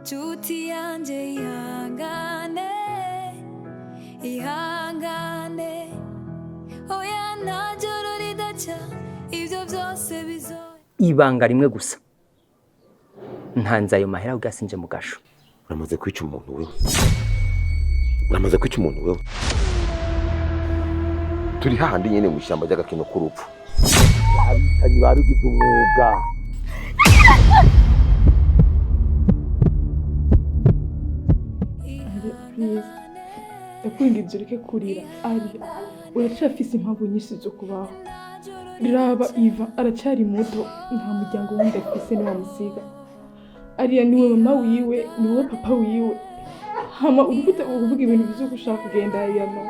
Chuti yanje ihangane oya najoro ridaca ivyo byose bizo ibanga rimwe gusa ntanze ayo mahera ugasinje mu gasho uramaze kwica umuntu wewe turi hahandi nyene mu ishyamba ry'agakino k'urupfu abicanyi barugize umwuga ndakwinginze ureke kurira Arya uracafise impamvu nyinshi zo kubaho raba Iva aracyari muto nta muryango wundi afise niwamusiga Arya niwe mama wiwe niwe papa wiwe hama urikuta uvuga ibintu bizo gushaka kugenda yano